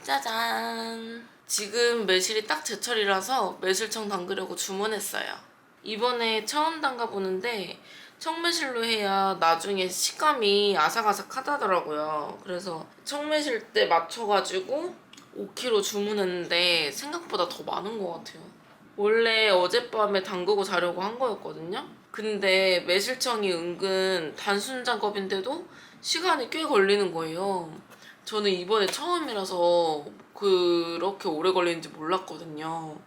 짜잔! 지금 매실이 딱 제철이라서 매실청 담그려고 주문했어요. 이번에 처음 담가보는데 청매실로 해야 나중에 식감이 아삭아삭하다더라고요. 그래서 청매실 때 맞춰가지고 5kg 주문했는데 생각보다 더 많은 것 같아요. 원래 어젯밤에 담그고 자려고 한 거였거든요. 근데 매실청이 은근 단순 작업인데도 시간이 꽤 걸리는 거예요. 저는 이번에 처음이라서 그렇게 오래 걸리는지 몰랐거든요.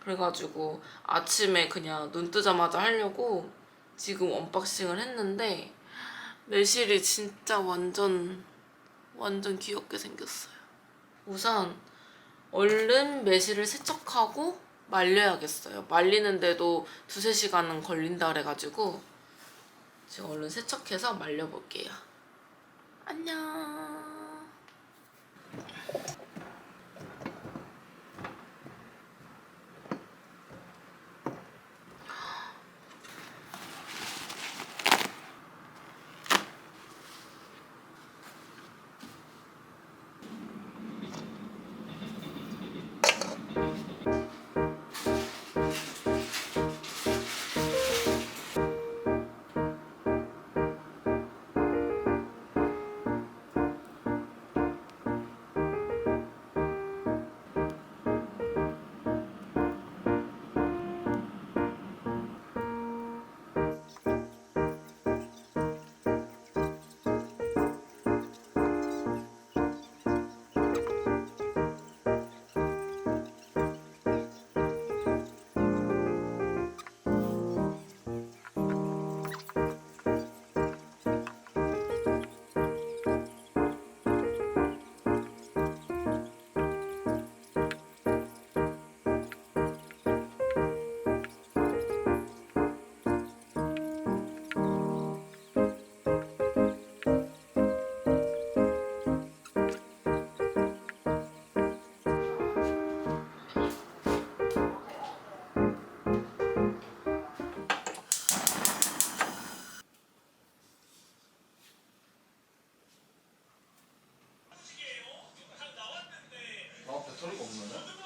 그래가지고 아침에 그냥 눈 뜨자마자 하려고 지금 언박싱을 했는데 매실이 진짜 완전 귀엽게 생겼어요. 우선 얼른 매실을 세척하고 말려야겠어요. 말리는데도 2~3시간은 걸린다 그래가지고 지금 얼른 세척해서 말려볼게요. 안녕. 배터리가 없네.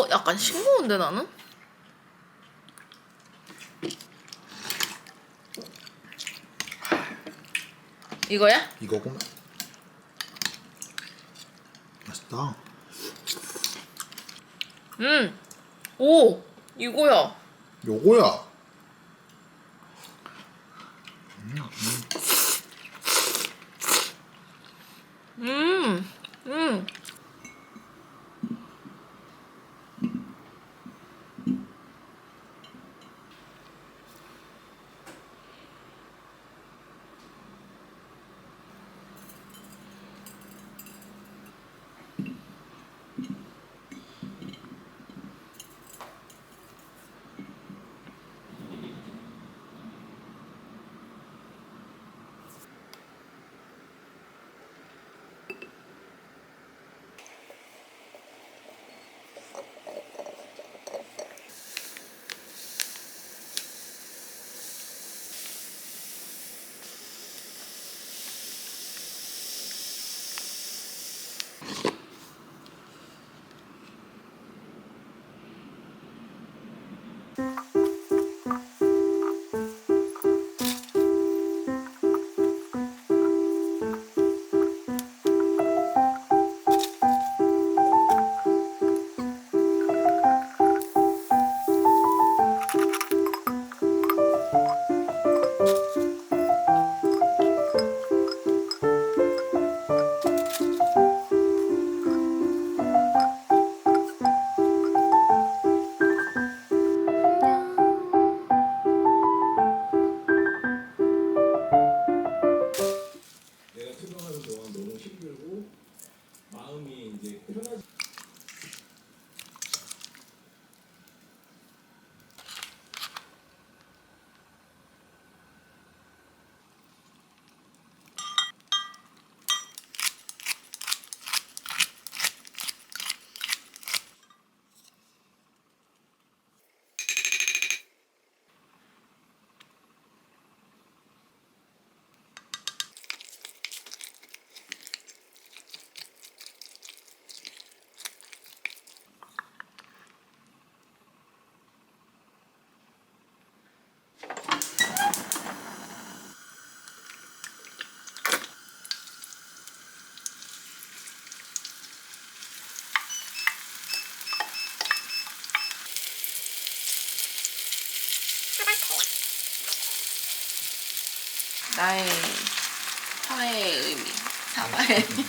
약간 싱거운데 나는? 이거야? 이거구나. 맛있다. 오! 이거야. 요거야. 음, 음. 마음이 이제 편하지. 나의 사회의 의미, 사과의 의미.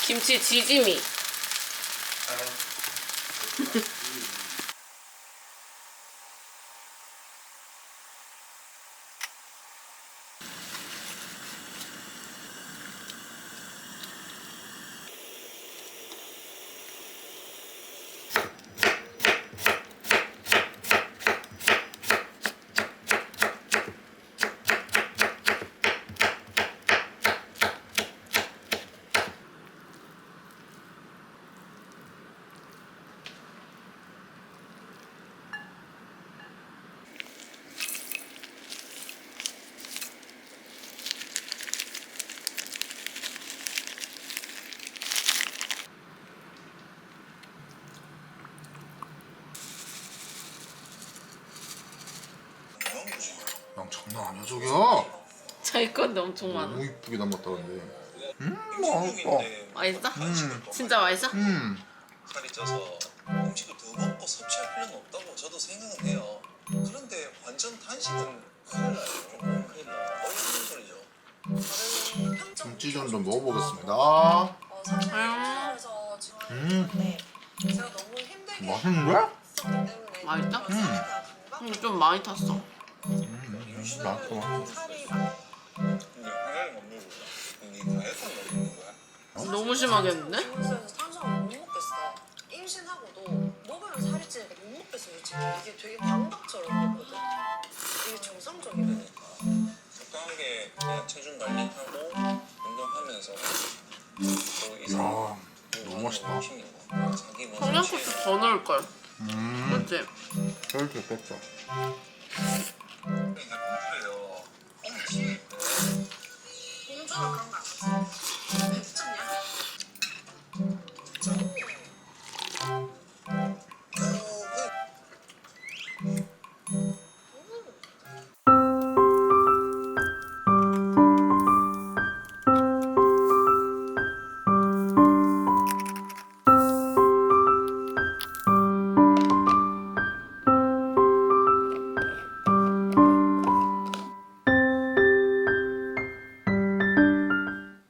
김치 지짐이. 양 장난 아니야 저기야. 자기 건데 엄청 많아. 너무 이쁘게 담았다 근데. 맛있다. 맛있어? 진짜 맛있어? 살이 쪄서 음식을 더 먹고 섭취할 필요는 없다고 저도 생각은 해요. 그런데 완전 단식은 큰일 나요. 큰일 나. 어이없는 소리죠. 다른 평점 김치전 좀 먹어보겠습니다. 사실 평점에서 지원했는데 제가 너무 힘들게 맛있는데? 했었기 때문에 맛있다? 감각 좀 많이 탔어. 맛있어 맛있어. 살이 근데 하나를 못 먹는 거야. 니 다이어트 먹는 거야? 너무 심하겠는데? 기울서에서 탄수화물 못 먹겠어. 임신하고도 먹으면 살이 찌니까 못 먹겠어 솔직히. 이게 되게 강박처럼 거든. 이게 정상적이네. 적당하게 그냥 체중 관리하고 운동하면서 또 이상 야 너무 맛있다. 자기 뭐 청양고추 더 넣을걸. 그치? 뺄게 뺐죠. 그래요. 공주는 그런 거 안 하지.